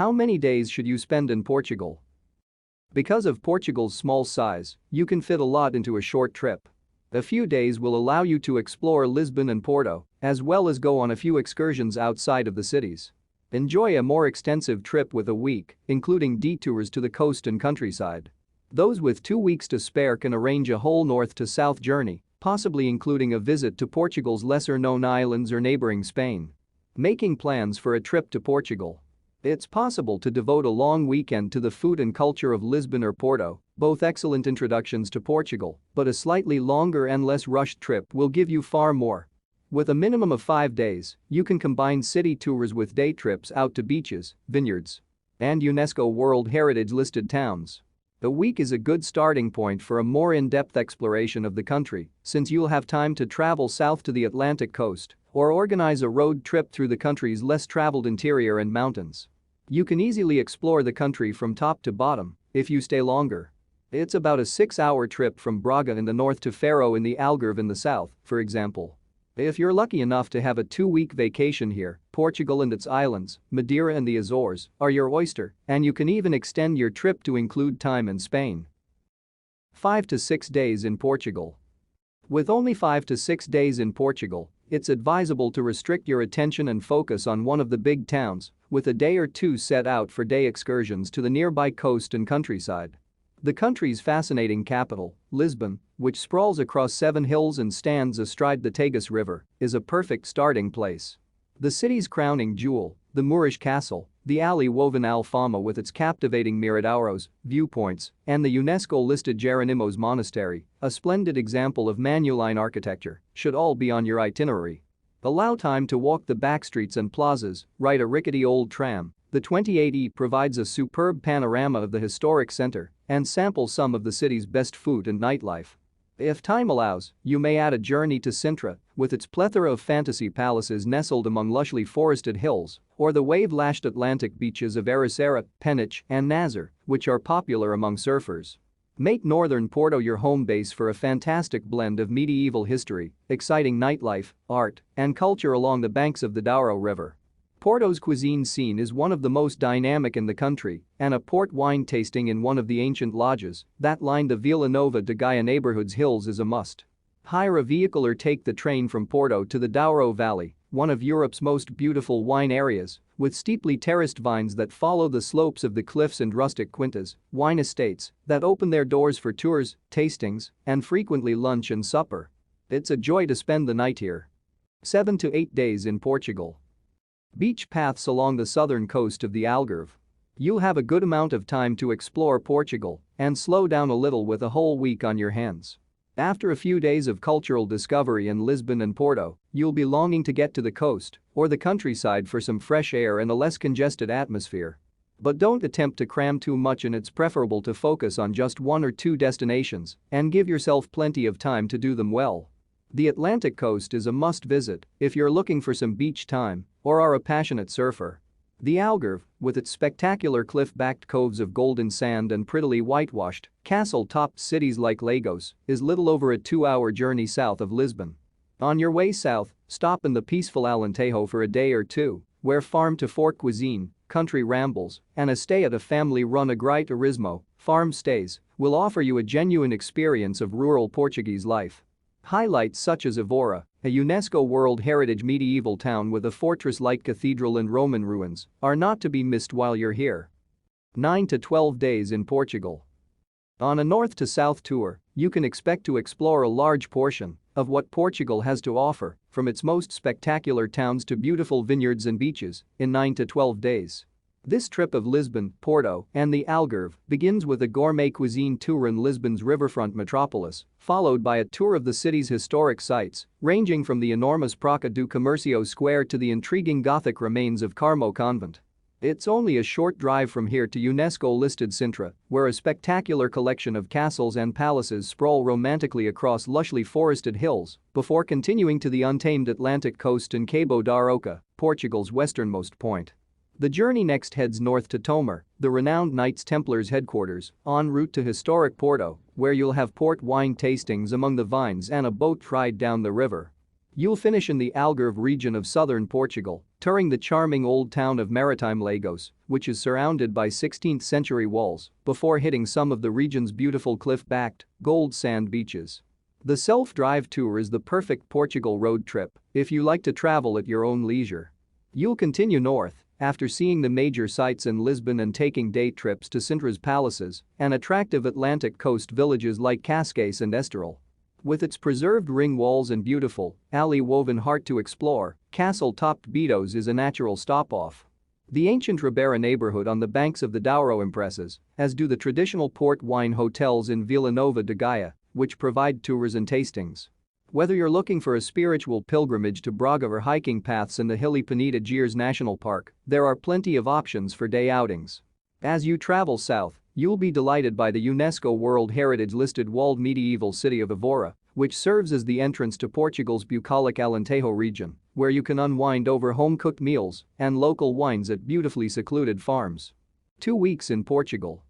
How many days should you spend in Portugal? Because of Portugal's small size, you can fit a lot into a short trip. A few days will allow you to explore Lisbon and Porto, as well as go on a few excursions outside of the cities. Enjoy a more extensive trip with a week, including detours to the coast and countryside. Those with 2 weeks to spare can arrange a whole north to south journey, possibly including a visit to Portugal's lesser-known islands or neighbouring Spain. Making plans for a trip to Portugal. It's possible to devote a long weekend to the food and culture of Lisbon or Porto, both excellent introductions to Portugal, but a slightly longer and less rushed trip will give you far more. With a minimum of 5 days, you can combine city tours with day trips out to beaches, vineyards, and UNESCO World Heritage-listed towns. A week is a good starting point for a more in-depth exploration of the country, since you'll have time to travel south to the Atlantic coast or organize a road trip through the country's less traveled interior and mountains. You can easily explore the country from top to bottom if you stay longer. It's about a 6-hour trip from Braga in the north to Faro in the Algarve in the south, for example. If you're lucky enough to have a 2-week vacation here, Portugal and its islands, Madeira and the Azores, are your oyster, and you can even extend your trip to include time in Spain. 5 to 6 days in Portugal. With only 5 to 6 days in Portugal, it's advisable to restrict your attention and focus on one of the big towns, with a day or two set out for day excursions to the nearby coast and countryside. The country's fascinating capital, Lisbon, which sprawls across 7 hills and stands astride the Tagus River, is a perfect starting place. The city's crowning jewel, the Moorish castle, the alley-woven Alfama with its captivating miradouros, viewpoints, and the UNESCO-listed Jeronimos Monastery, a splendid example of Manueline architecture, should all be on your itinerary. Allow time to walk the backstreets and plazas, ride a rickety old tram. The 28E provides a superb panorama of the historic center and sample some of the city's best food and nightlife. If time allows, you may add a journey to Sintra, with its plethora of fantasy palaces nestled among lushly forested hills, or the wave-lashed Atlantic beaches of Ericeira, Peniche, and Nazar, which are popular among surfers. Make northern Porto your home base for a fantastic blend of medieval history, exciting nightlife, art, and culture along the banks of the Douro River. Porto's cuisine scene is one of the most dynamic in the country, and a port wine tasting in one of the ancient lodges that line the Vila Nova de Gaia neighborhood's hills is a must. Hire a vehicle or take the train from Porto to the Douro Valley, one of Europe's most beautiful wine areas, with steeply terraced vines that follow the slopes of the cliffs and rustic quintas, wine estates that open their doors for tours, tastings, and frequently lunch and supper. It's a joy to spend the night here. 7 to 8 days in Portugal. Beach paths along the southern coast of the Algarve. You'll have a good amount of time to explore Portugal and slow down a little with a whole week on your hands. After a few days of cultural discovery in Lisbon and Porto, you'll be longing to get to the coast or the countryside for some fresh air and a less congested atmosphere. But don't attempt to cram too much, and it's preferable to focus on just 1 or 2 destinations and give yourself plenty of time to do them well. The Atlantic coast is a must-visit if you're looking for some beach time or are a passionate surfer. The Algarve, with its spectacular cliff-backed coves of golden sand and prettily whitewashed, castle-topped cities like Lagos, is little over a 2-hour journey south of Lisbon. On your way south, stop in the peaceful Alentejo for a day or two, where farm-to-fork cuisine, country rambles, and a stay at a family-run agriturismo farm stays will offer you a genuine experience of rural Portuguese life. Highlights such as Evora, a UNESCO World Heritage medieval town with a fortress-like cathedral and Roman ruins, are not to be missed while you're here. 9 to 12 days in Portugal. On a north to south tour, you can expect to explore a large portion of what Portugal has to offer, from its most spectacular towns to beautiful vineyards and beaches, in 9 to 12 days. This trip of Lisbon, Porto, and the Algarve begins with a gourmet cuisine tour in Lisbon's riverfront metropolis, followed by a tour of the city's historic sites, ranging from the enormous Praça do Comércio Square to the intriguing Gothic remains of Carmo Convent. It's only a short drive from here to UNESCO-listed Sintra, where a spectacular collection of castles and palaces sprawl romantically across lushly forested hills, before continuing to the untamed Atlantic coast in Cabo da Roca, Portugal's westernmost point. The journey next heads north to Tomar, the renowned Knights Templars headquarters, en route to historic Porto, where you'll have port wine tastings among the vines and a boat ride down the river. You'll finish in the Algarve region of southern Portugal, touring the charming old town of maritime Lagos, which is surrounded by 16th-century walls, before hitting some of the region's beautiful cliff-backed, gold sand beaches. The self-drive tour is the perfect Portugal road trip if you like to travel at your own leisure. You'll continue north after seeing the major sites in Lisbon and taking day trips to Sintra's palaces and attractive Atlantic coast villages like Cascais and Estoril. With its preserved ring walls and beautiful, alley-woven heart to explore, castle-topped Betos is a natural stop-off. The ancient Ribera neighborhood on the banks of the Douro impresses, as do the traditional port wine hotels in Vila Nova de Gaia, which provide tours and tastings. Whether you're looking for a spiritual pilgrimage to Braga or hiking paths in the hilly Peneda Gerês National Park, there are plenty of options for day outings. As you travel south, you'll be delighted by the UNESCO World Heritage-listed walled medieval city of Évora, which serves as the entrance to Portugal's bucolic Alentejo region, where you can unwind over home-cooked meals and local wines at beautifully secluded farms. 2 weeks in Portugal.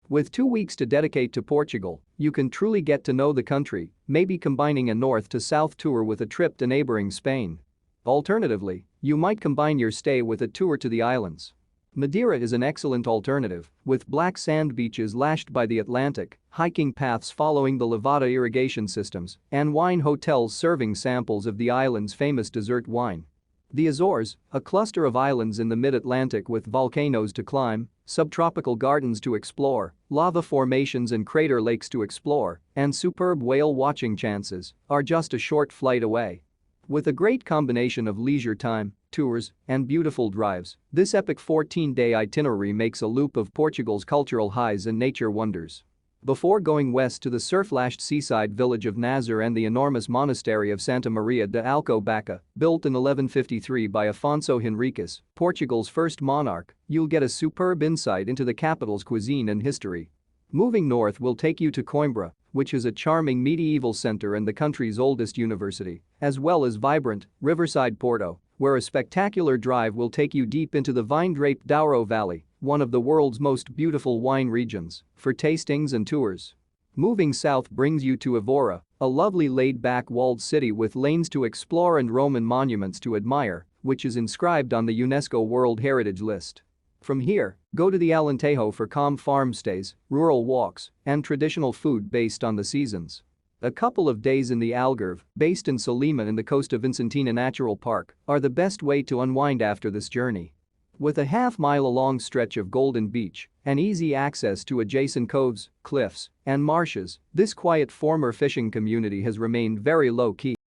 With 2 weeks to dedicate to Portugal, you can truly get to know the country, maybe combining a north to south tour with a trip to neighboring Spain. Alternatively, you might combine your stay with a tour to the islands. Madeira is an excellent alternative, with black sand beaches lashed by the Atlantic, hiking paths following the Levada irrigation systems, and wine hotels serving samples of the island's famous dessert wine. The Azores, a cluster of islands in the mid-Atlantic with volcanoes to climb, subtropical gardens to explore, lava formations and crater lakes to explore, and superb whale watching chances, are just a short flight away. With a great combination of leisure time, tours, and beautiful drives, this epic 14-day itinerary makes a loop of Portugal's cultural highs and nature wonders. Before going west to the surf-lashed seaside village of Nazaré and the enormous monastery of Santa Maria de Alcobaça, built in 1153 by Afonso Henriques, Portugal's first monarch, you'll get a superb insight into the capital's cuisine and history. Moving north will take you to Coimbra, which is a charming medieval center and the country's oldest university, as well as vibrant, riverside Porto, where a spectacular drive will take you deep into the vine-draped Douro Valley, one of the world's most beautiful wine regions, for tastings and tours. Moving south brings you to Évora, a lovely laid-back walled city with lanes to explore and Roman monuments to admire, which is inscribed on the UNESCO World Heritage list. From here, go to the Alentejo for calm farm stays, rural walks, and traditional food based on the seasons. A couple of days in the Algarve, based in Solima in the coast of Vicentina Natural Park, are the best way to unwind after this journey. With a half-mile-long stretch of golden beach and easy access to adjacent coves, cliffs, and marshes, this quiet former fishing community has remained very low-key.